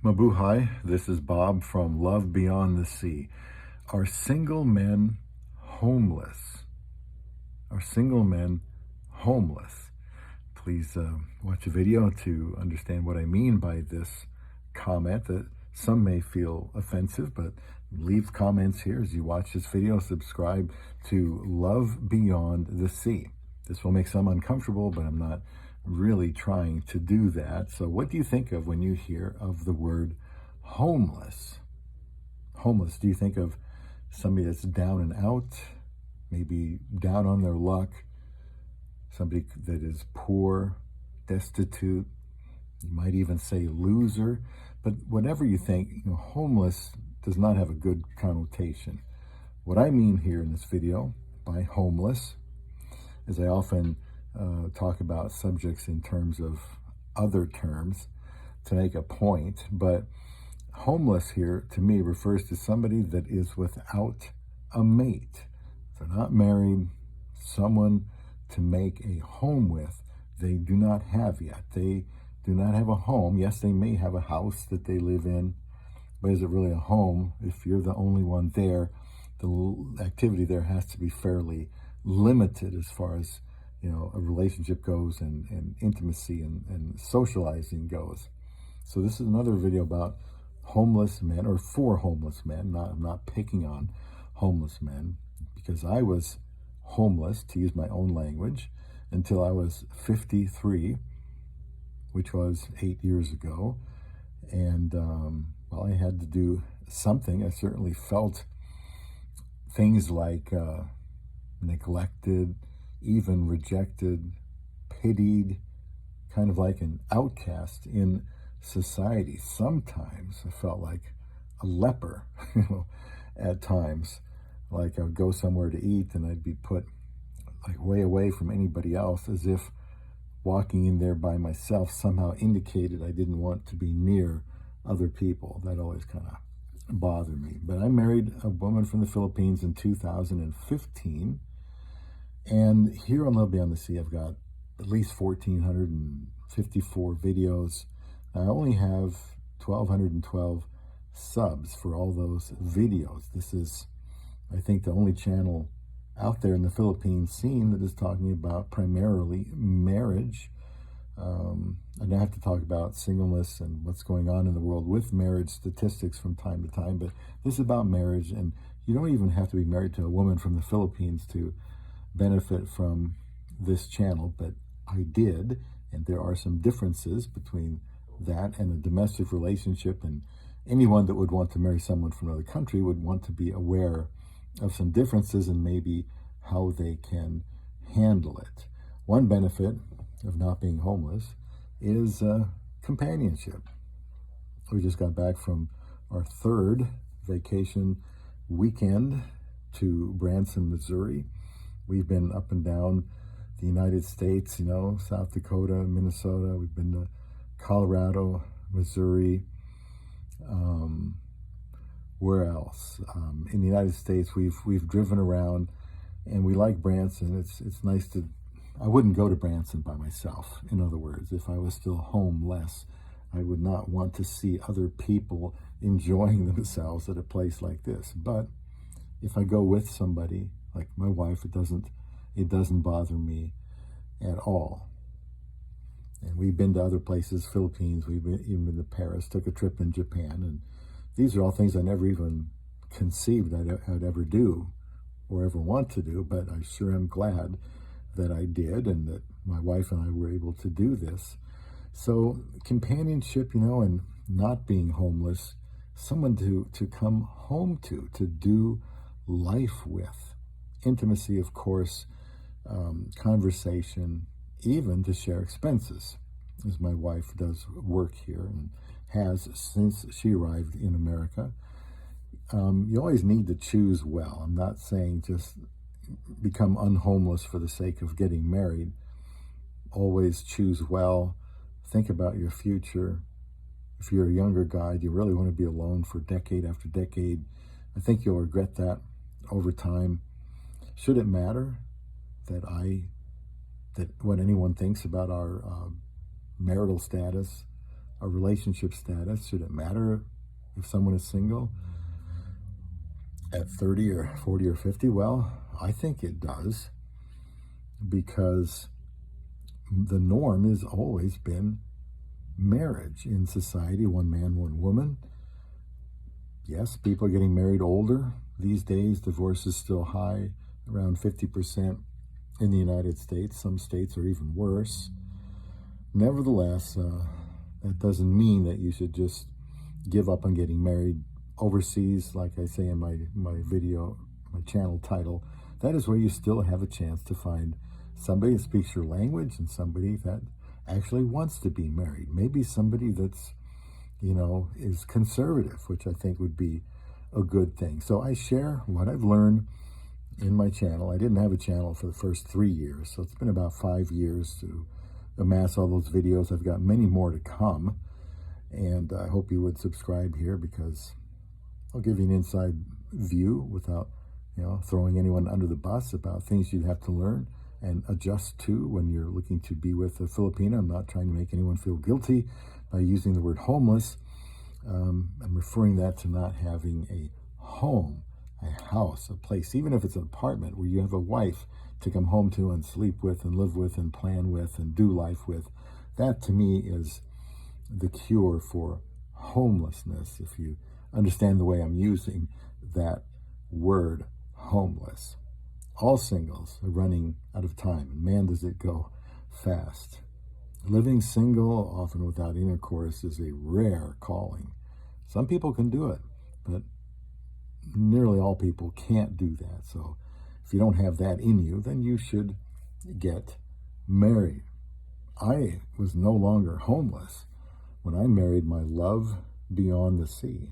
Mabuhay, this is Bob from Love Beyond the Sea. Are single men homeless? Are single men homeless? Please watch a video to understand what I mean by this comment that some may feel offensive, but leave comments here as you watch this video. Subscribe to Love Beyond the Sea. This will make some uncomfortable, but I'm not really trying to do that. So what do you think of when you hear of the word homeless? Homeless, do you think of somebody that's down and out, maybe down on their luck, somebody that is poor, destitute, you might even say loser, but whatever you think, homeless does not have a good connotation. What I mean here in this video by homeless is I often talk about subjects in terms of other terms to make a point, but homeless here to me refers to somebody that is without a mate. They're not married, someone to make a home with. They do not have yet. They do not have a home. Yes, they may have a house that they live in, but is it really a home? If you're the only one there, the activity there has to be fairly limited as far as a relationship goes and intimacy and socializing goes. So this is another video about homeless men, or for homeless men. I'm not picking on homeless men, because I was homeless, to use my own language, until I was 53, which was 8 years ago. And well, I had to do something. I certainly felt things like neglected, even rejected, pitied, kind of like an outcast in society. Sometimes I felt like a leper, at times. Like I would go somewhere to eat and I'd be put like way away from anybody else, as if walking in there by myself somehow indicated I didn't want to be near other people. That always kind of bothered me. But I married a woman from the Philippines in 2015. And here on Love Beyond the Sea, I've got at least 1,454 videos. I only have 1,212 subs for all those videos. This is, I think, the only channel out there in the Philippine scene that is talking about primarily marriage. And I have to talk about singleness and what's going on in the world with marriage statistics from time to time, but this is about marriage, and you don't even have to be married to a woman from the Philippines to benefit from this channel, but I did, and there are some differences between that and a domestic relationship, and anyone that would want to marry someone from another country would want to be aware of some differences and maybe how they can handle it. One benefit of not being homeless is companionship. We just got back from our third vacation weekend to Branson, Missouri. We've been up and down the United States, South Dakota, Minnesota. We've been to Colorado, Missouri. Where else? In the United States, we've driven around, and we like Branson. It's nice to. I wouldn't go to Branson by myself. In other words, if I was still homeless, I would not want to see other people enjoying themselves at a place like this. But if I go with somebody, like my wife, it doesn't bother me at all. And we've been to other places, Philippines, we've even been to Paris, took a trip in Japan, and these are all things I never even conceived I'd ever do or ever want to do, but I sure am glad that I did and that my wife and I were able to do this. So companionship, and not being homeless, someone to come home to do life with. Intimacy, of course, conversation, even to share expenses, as my wife does work here and has since she arrived in America. You always need to choose well. I'm not saying just become unhomeless for the sake of getting married. Always choose well. Think about your future. If you're a younger guy, do you really want to be alone for decade after decade? I think you'll regret that over time. Should it matter that what anyone thinks about our marital status, a relationship status. Should it matter if someone is single at 30 or 40 or 50? Well, I think it does, because the norm has always been marriage in society, one man, one woman. Yes, people are getting married older these days. Divorce is still high, around 50% in the United States. Some states are even worse. Nevertheless, that doesn't mean that you should just give up on getting married overseas. Like I say in my video, my channel title, that is where you still have a chance to find somebody that speaks your language and somebody that actually wants to be married. Maybe somebody that's, is conservative, which I think would be a good thing. So I share what I've learned in my channel. I didn't have a channel for the first 3 years, so it's been about 5 years to amass all those videos. I've got many more to come, and I hope you would subscribe here, because I'll give you an inside view without, throwing anyone under the bus about things you have to learn and adjust to when you're looking to be with a Filipina. I'm not trying to make anyone feel guilty by using the word homeless. I'm referring that to not having a home, a house, a place, even if it's an apartment where you have a wife to come home to and sleep with and live with and plan with and do life with. That to me is the cure for homelessness, if you understand the way I'm using that word, homeless. All singles are running out of time, and man, does it go fast. Living single, often without intercourse, is a rare calling. Some people can do it, but nearly all people can't do that. So if you don't have that in you, then you should get married. I was no longer homeless when I married my love beyond the sea.